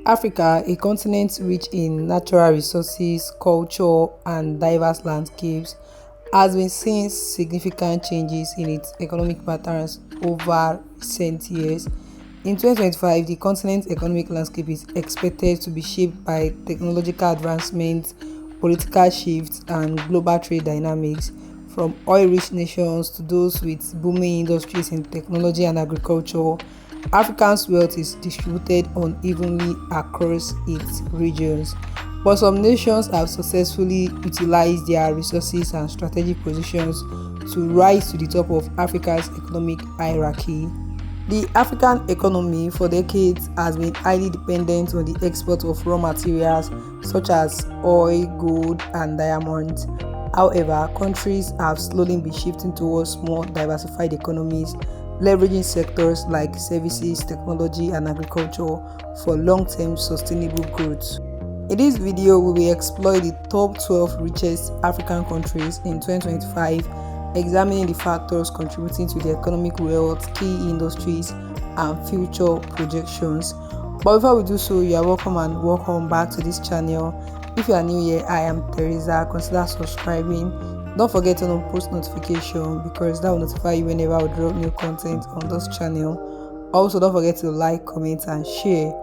Africa, a continent rich in natural resources, culture, and diverse landscapes, has been seeing significant changes in its economic patterns over recent years. In 2025, the continent's economic landscape is expected to be shaped by technological advancements, political shifts, and global trade dynamics. From oil rich nations to those with booming industries in technology and agriculture, Africa's wealth is distributed unevenly across its regions. But some nations have successfully utilized their resources and strategic positions to rise to the top of Africa's economic hierarchy. The African economy for decades has been highly dependent on the export of raw materials such as oil, gold, and diamonds. However, countries have slowly been shifting towards more diversified economies, leveraging sectors like services, technology, and agriculture for long-term sustainable growth. In this video, we will explore the top 12 richest African countries in 2025, examining the factors contributing to the economic wealth, key industries, and future projections. But before we do so, you are welcome and welcome back to this channel. If you are new here, I am Teresa. Consider subscribing. Don't forget to turn on post notification because that will notify you whenever I drop new content on this channel. Also, don't forget to like, comment, and share.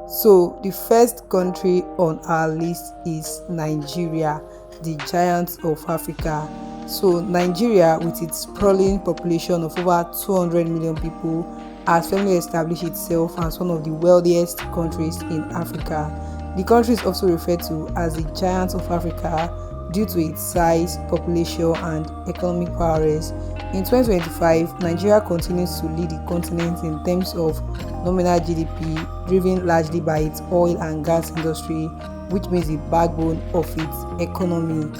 So, the first country on our list is Nigeria, the giant of Africa. So, Nigeria, with its sprawling population of over 200 million people, has firmly established itself as one of the wealthiest countries in Africa. The country is also referred to as the giant of Africa due to its size, population, and economic prowess. In 2025, Nigeria continues to lead the continent in terms of nominal GDP, driven largely by its oil and gas industry, which means the backbone of its economy.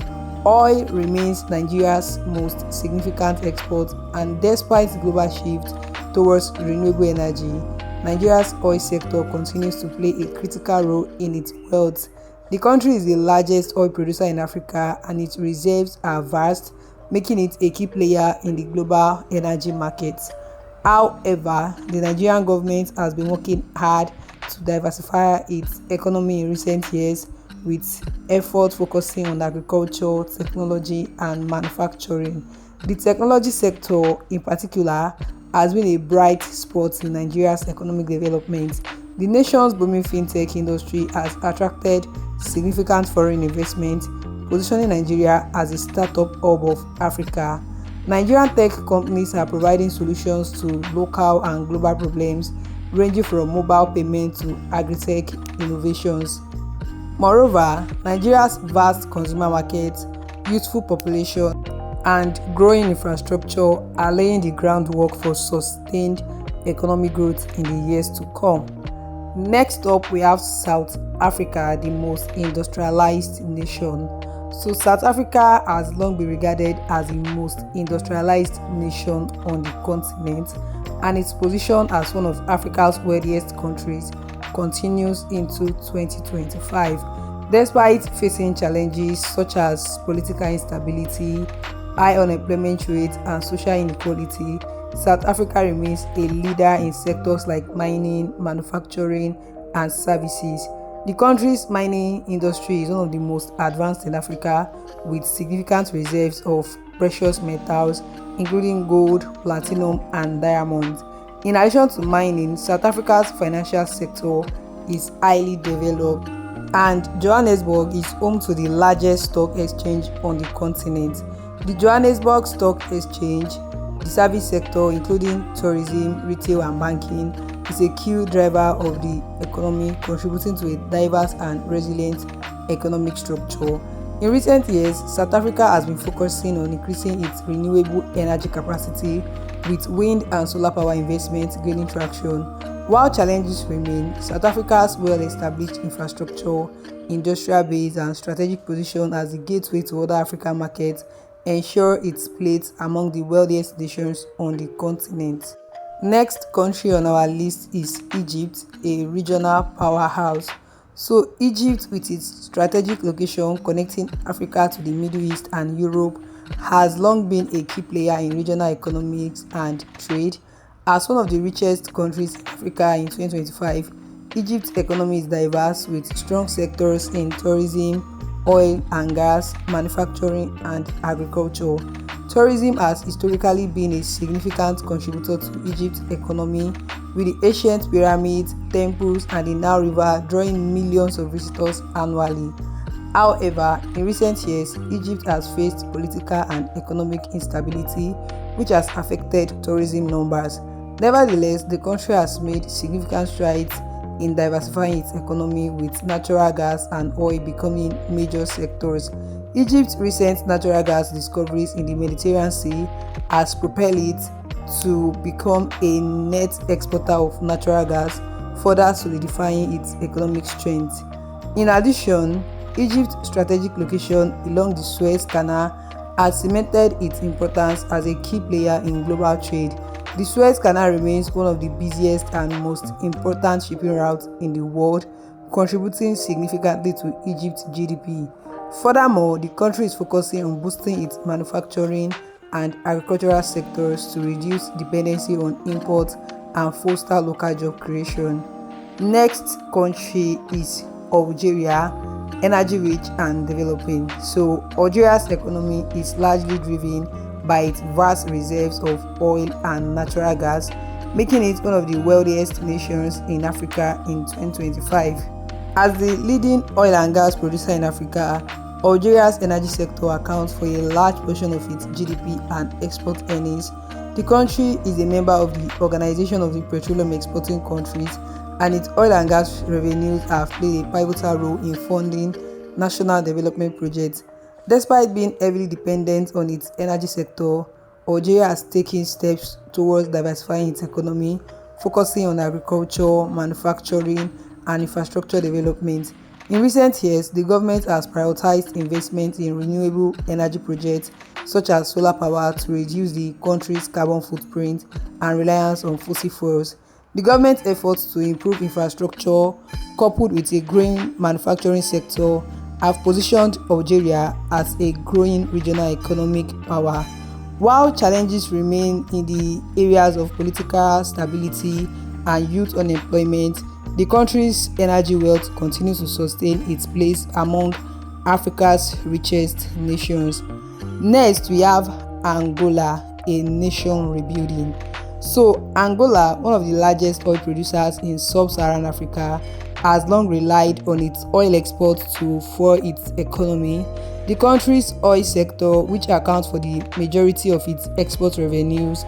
Oil remains Nigeria's most significant export, and despite the global shift towards renewable energy, Nigeria's oil sector continues to play a critical role in its wealth. The country is the largest oil producer in Africa, and its reserves are vast, making it a key player in the global energy market. However, the Nigerian government has been working hard to diversify its economy in recent years, with efforts focusing on agriculture, technology, and manufacturing. The technology sector, in particular, has been a bright spot in Nigeria's economic development. The nation's booming fintech industry has attracted significant foreign investment, positioning Nigeria as a startup hub of Africa. Nigerian tech companies are providing solutions to local and global problems, ranging from mobile payment to agri-tech innovations. Moreover, Nigeria's vast consumer market, youthful population, and growing infrastructure are laying the groundwork for sustained economic growth in the years to come. Next up, we have South Africa, the most industrialized nation. So, South Africa has long been regarded as the most industrialized nation on the continent, and its position as one of Africa's wealthiest countries continues into 2025. Despite facing challenges such as political instability, high unemployment rate, and social inequality, South Africa remains a leader in sectors like mining, manufacturing, and services. The country's mining industry is one of the most advanced in Africa, with significant reserves of precious metals, including gold, platinum, and diamonds. In addition to mining, South Africa's financial sector is highly developed, and Johannesburg is home to the largest stock exchange on the continent. The Johannesburg Stock Exchange, the service sector, including tourism, retail, and banking, is a key driver of the economy, contributing to a diverse and resilient economic structure. In recent years, South Africa has been focusing on increasing its renewable energy capacity, with wind and solar power investments gaining traction. While challenges remain, South Africa's well-established infrastructure, industrial base, and strategic position as the gateway to other African markets ensure its place among the wealthiest nations on the continent. Next country on our list is Egypt, a regional powerhouse. So, Egypt, with its strategic location connecting Africa to the Middle East and Europe, has long been a key player in regional economics and trade. As one of the richest countries in Africa in 2025, Egypt's economy is diverse with strong sectors in tourism, oil and gas, manufacturing, and agriculture. Tourism has historically been a significant contributor to Egypt's economy, with the ancient pyramids, temples, and the Nile River drawing millions of visitors annually. However, in recent years, Egypt has faced political and economic instability, which has affected tourism numbers. Nevertheless, the country has made significant strides in diversifying its economy, with natural gas and oil becoming major sectors. Egypt's recent natural gas discoveries in the Mediterranean Sea has propelled it to become a net exporter of natural gas, further solidifying its economic strength. In addition, Egypt's strategic location along the Suez Canal has cemented its importance as a key player in global trade. The Suez Canal remains one of the busiest and most important shipping routes in the world, contributing significantly to Egypt's GDP. Furthermore, the country is focusing on boosting its manufacturing and agricultural sectors to reduce dependency on imports and foster local job creation. Next country is Algeria, energy rich and developing. So, Algeria's economy is largely driven by its vast reserves of oil and natural gas, making it one of the wealthiest nations in Africa in 2025. As the leading oil and gas producer in Africa, Algeria's energy sector accounts for a large portion of its GDP and export earnings. The country is a member of the Organization of the Petroleum Exporting Countries, and its oil and gas revenues have played a pivotal role in funding national development projects. Despite being heavily dependent on its energy sector, Algeria has taken steps towards diversifying its economy, focusing on agriculture, manufacturing, and infrastructure development. In recent years, the government has prioritized investment in renewable energy projects such as solar power to reduce the country's carbon footprint and reliance on fossil fuels. The government's efforts to improve infrastructure, coupled with a growing manufacturing sector, have positioned Algeria as a growing regional economic power. While challenges remain in the areas of political stability and youth unemployment, the country's energy wealth continues to sustain its place among Africa's richest nations. Next, we have Angola, a nation rebuilding. So, Angola, one of the largest oil producers in sub-Saharan Africa, has long relied on its oil exports to fuel its economy. The country's oil sector, which accounts for the majority of its export revenues,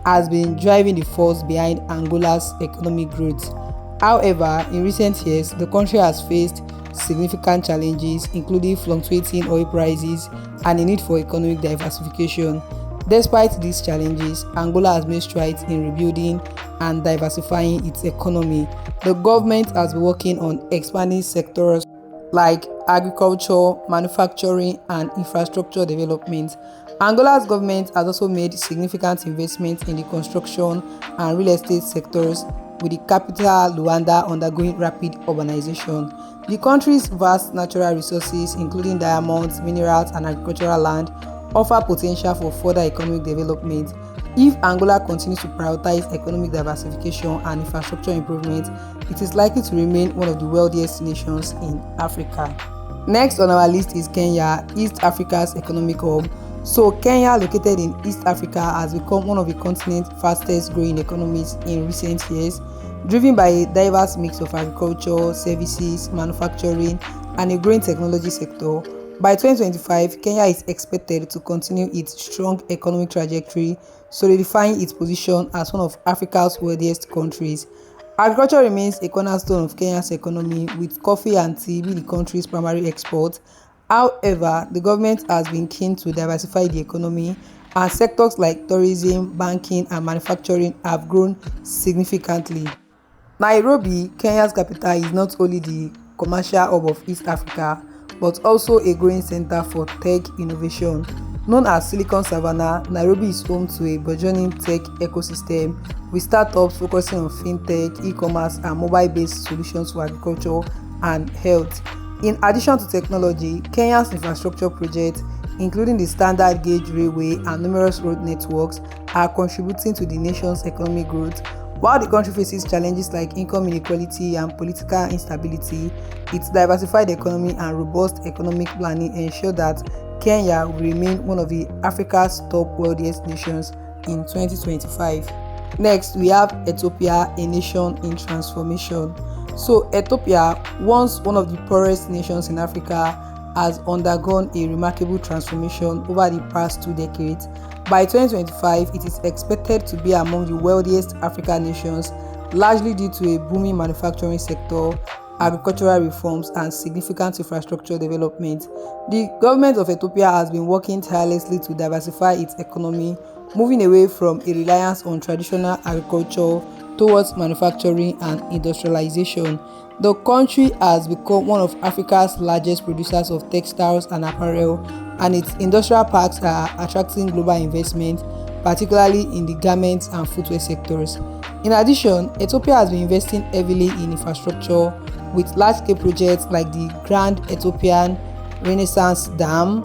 has been driving the force behind Angola's economic growth. However, in recent years, the country has faced significant challenges, including fluctuating oil prices and a need for economic diversification. Despite these challenges, Angola has made strides in rebuilding and diversifying its economy. The government has been working on expanding sectors like agriculture, manufacturing, and infrastructure development. Angola's government has also made significant investments in the construction and real estate sectors, with the capital Luanda undergoing rapid urbanization. The country's vast natural resources, including diamonds, minerals, and agricultural land, offer potential for further economic development. If Angola continues to prioritize economic diversification and infrastructure improvement, it is likely to remain one of the wealthiest nations in Africa. Next on our list is Kenya, East Africa's economic hub. So, Kenya, located in East Africa, has become one of the continent's fastest growing economies in recent years, driven by a diverse mix of agriculture, services, manufacturing, and a growing technology sector. By 2025, Kenya is expected to continue its strong economic trajectory, solidifying its position as one of Africa's wealthiest countries. Agriculture remains a cornerstone of Kenya's economy, with coffee and tea being the country's primary export. However, the government has been keen to diversify the economy, and sectors like tourism, banking, and manufacturing have grown significantly. Nairobi, Kenya's capital, is not only the commercial hub of East Africa, but also a growing center for tech innovation. Known as Silicon Savannah, Nairobi is home to a burgeoning tech ecosystem, with startups focusing on fintech, e-commerce, and mobile-based solutions for agriculture and health. In addition to technology, Kenya's infrastructure projects, including the standard gauge railway and numerous road networks, are contributing to the nation's economic growth. While the country faces challenges like income inequality and political instability, its diversified economy and robust economic planning ensure that Kenya will remain one of the Africa's top wealthiest nations in 2025. Next, we have Ethiopia, a nation in transformation. So, Ethiopia, once one of the poorest nations in Africa, has undergone a remarkable transformation over the past 2 decades. By 2025, it is expected to be among the wealthiest African nations, largely due to a booming manufacturing sector, agricultural reforms, and significant infrastructure development. The government of Ethiopia has been working tirelessly to diversify its economy, moving away from a reliance on traditional agriculture towards manufacturing and industrialization. The country has become one of Africa's largest producers of textiles and apparel, and its industrial parks are attracting global investment, particularly in the garments and footwear sectors. In addition, Ethiopia has been investing heavily in infrastructure with large-scale projects like the Grand Ethiopian Renaissance Dam,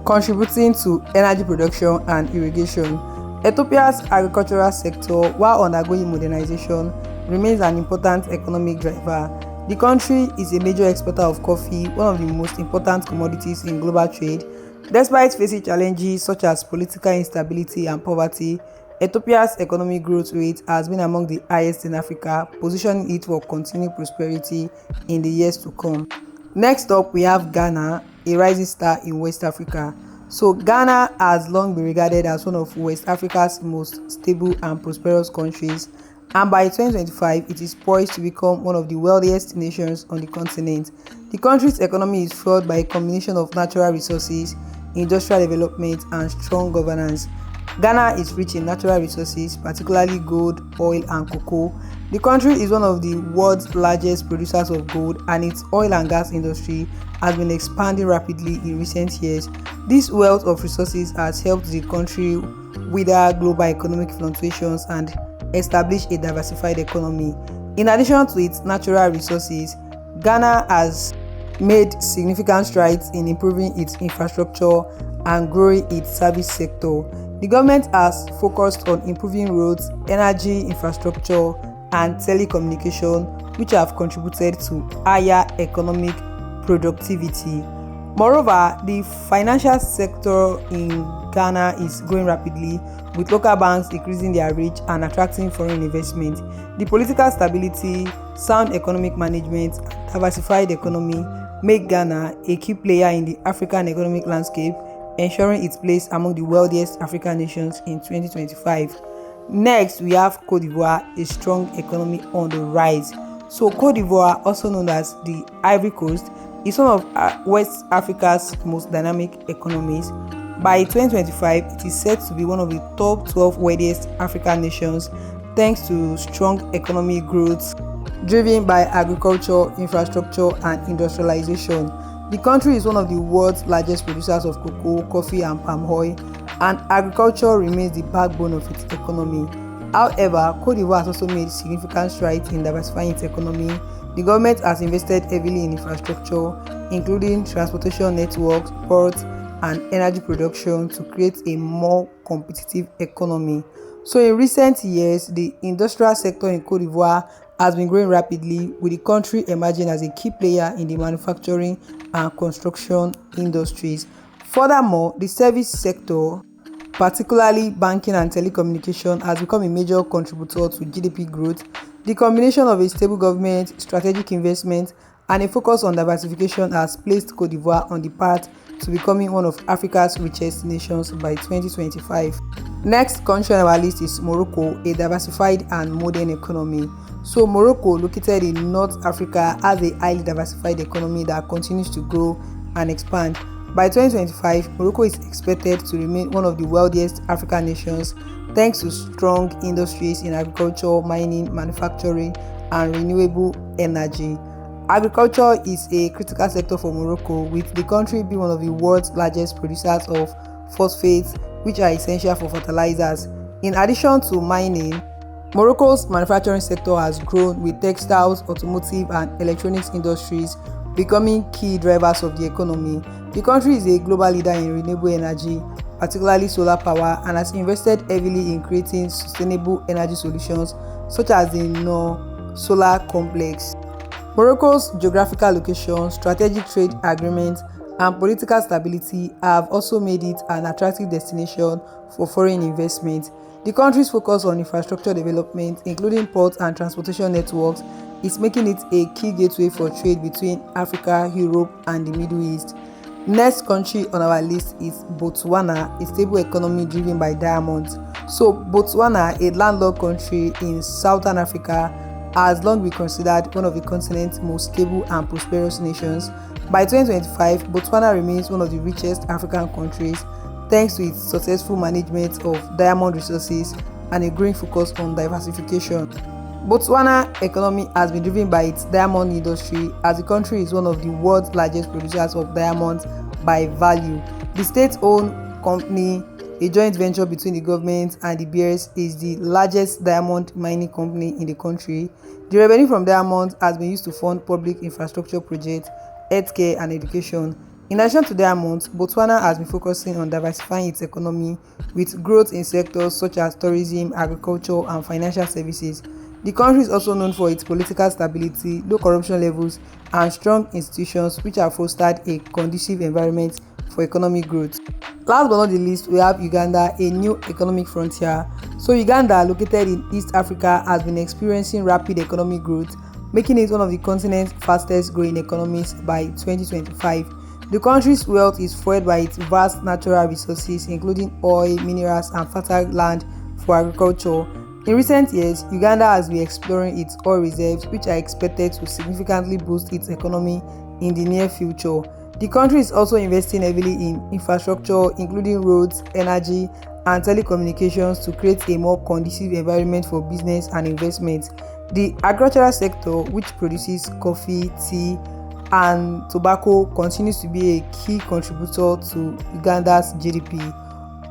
contributing to energy production and irrigation. Ethiopia's agricultural sector, while undergoing modernization, remains an important economic driver. The country is a major exporter of coffee, one of the most important commodities in global trade. Despite facing challenges such as political instability and poverty, Ethiopia's economic growth rate has been among the highest in Africa, positioning it for continued prosperity in the years to come. Next up, we have Ghana, a rising star in West Africa. So Ghana has long been regarded as one of West Africa's most stable and prosperous countries, and by 2025 it is poised to become one of the wealthiest nations on the continent. The country's economy is fueled by a combination of natural resources, industrial development, and strong governance. Ghana is rich in natural resources, particularly gold, oil, and cocoa. The country is one of the world's largest producers of gold, and its oil and gas industry has been expanding rapidly in recent years. This wealth of resources has helped the country weather global economic fluctuations and establish a diversified economy. In addition to its natural resources, Ghana has made significant strides in improving its infrastructure and growing its service sector. The government has focused on improving roads, energy infrastructure, and telecommunication, which have contributed to higher economic productivity. Moreover, the financial sector in Ghana is growing rapidly, with local banks increasing their reach and attracting foreign investment. The political stability, sound economic management, and diversified economy make Ghana a key player in the African economic landscape, ensuring its place among the wealthiest African nations in 2025. Next, we have Cote d'Ivoire, a strong economy on the rise. So Cote d'Ivoire, also known as the Ivory Coast, is one of West Africa's most dynamic economies. By 2025, it is set to be one of the top 12 wealthiest African nations thanks to strong economic growth driven by agriculture, infrastructure, and industrialization. The country is one of the world's largest producers of cocoa, coffee, and palm oil, and agriculture remains the backbone of its economy. However, Cote d'Ivoire has also made significant strides in diversifying its economy. The government has invested heavily in infrastructure, including transportation networks, ports, and energy production to create a more competitive economy. So in recent years, the industrial sector in Cote d'Ivoire has been growing rapidly, with the country emerging as a key player in the manufacturing and construction industries. Furthermore, the service sector, particularly banking and telecommunication, has become a major contributor to GDP growth. The combination of a stable government, strategic investment, and a focus on diversification has placed Cote d'Ivoire on the path to becoming one of Africa's richest nations by 2025. Next country on our list is Morocco, a diversified and modern economy. So Morocco, located in North Africa, has a highly diversified economy that continues to grow and expand. By 2025, Morocco is expected to remain one of the wealthiest African nations thanks to strong industries in agriculture, mining, manufacturing, and renewable energy. Agriculture is a critical sector for Morocco, with the country being one of the world's largest producers of phosphates, which are essential for fertilizers. In addition to mining, Morocco's manufacturing sector has grown, with textiles, automotive, and electronics industries becoming key drivers of the economy. The country is a global leader in renewable energy, particularly solar power, and has invested heavily in creating sustainable energy solutions such as the No Solar Complex. Morocco's geographical location, strategic trade agreements, and political stability have also made it an attractive destination for foreign investment. The country's focus on infrastructure development, including ports and transportation networks, is making it a key gateway for trade between Africa, Europe, and the Middle East. Next country on our list is Botswana, a stable economy driven by diamonds. So, Botswana, a landlocked country in southern Africa, has long been considered one of the continent's most stable and prosperous nations. By 2025, Botswana remains one of the richest African countries thanks to its successful management of diamond resources and a growing focus on diversification. Botswana economy has been driven by its diamond industry, as the country is one of the world's largest producers of diamonds by value. The state-owned company, a joint venture between the government and the bears, is the largest diamond mining company in the country. The revenue from diamonds has been used to fund public infrastructure projects, healthcare, and education. In addition to diamonds, Botswana has been focusing on diversifying its economy with growth in sectors such as tourism, agriculture, and financial services. The country is also known for its political stability, low corruption levels, and strong institutions which have fostered a conducive environment for economic growth. Last but not the least, we have Uganda, a new economic frontier. So Uganda, located in East Africa, has been experiencing rapid economic growth, making it one of the continent's fastest growing economies by 2025. The country's wealth is fueled by its vast natural resources, including oil, minerals, and fertile land for agriculture. In recent years, Uganda has been exploring its oil reserves, which are expected to significantly boost its economy in the near future. The country is also investing heavily in infrastructure, including roads, energy, and telecommunications, to create a more conducive environment for business and investment. The agricultural sector, which produces coffee, tea, and tobacco, continues to be a key contributor to Uganda's GDP.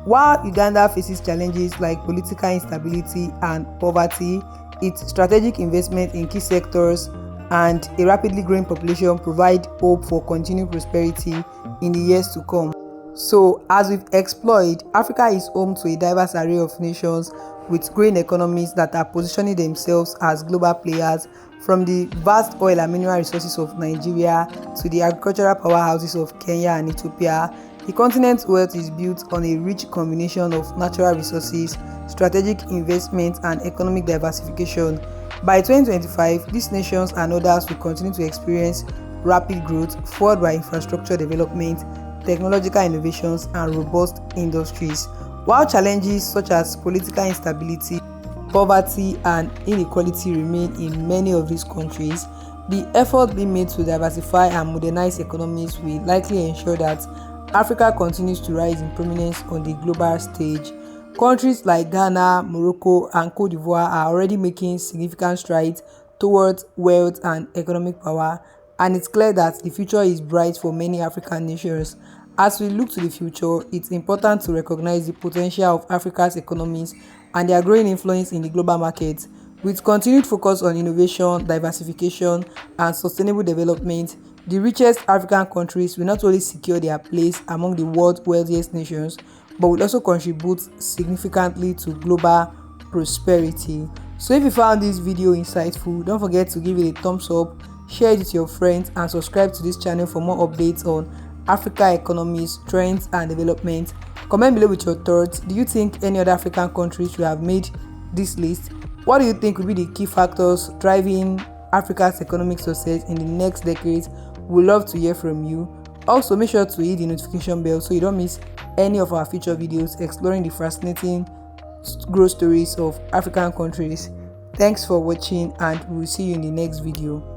While Uganda faces challenges like political instability and poverty, its strategic investment in key sectors and a rapidly growing population provide hope for continued prosperity in the years to come. So, as we've explored, Africa is home to a diverse array of nations with growing economies that are positioning themselves as global players, from the vast oil and mineral resources of Nigeria to the agricultural powerhouses of Kenya and Ethiopia. The continent's wealth is built on a rich combination of natural resources, strategic investment, and economic diversification. By 2025, these nations and others will continue to experience rapid growth fueled by infrastructure development, technological innovations, and robust industries. While challenges such as political instability, poverty, and inequality remain in many of these countries, the effort being made to diversify and modernize economies will likely ensure that Africa continues to rise in prominence on the global stage. Countries like Ghana, Morocco, and Cote d'Ivoire are already making significant strides towards wealth and economic power, and it's clear that the future is bright for many African nations. As we look to the future, it's important to recognize the potential of Africa's economies and their growing influence in the global market. With continued focus on innovation, diversification, and sustainable development, the richest African countries will not only secure their place among the world's wealthiest nations, but will also contribute significantly to global prosperity. So if you found this video insightful, don't forget to give it a thumbs up, share it with your friends, and subscribe to this channel for more updates on Africa economies, trends, and development. Comment below with your thoughts. Do you think any other African countries should have made this list? What do you think will be the key factors driving Africa's economic success in the next decades? We'd love to hear from you. Also, make sure to hit the notification bell so you don't miss any of our future videos exploring the fascinating growth stories of African countries. Thanks for watching, and we'll see you in the next video.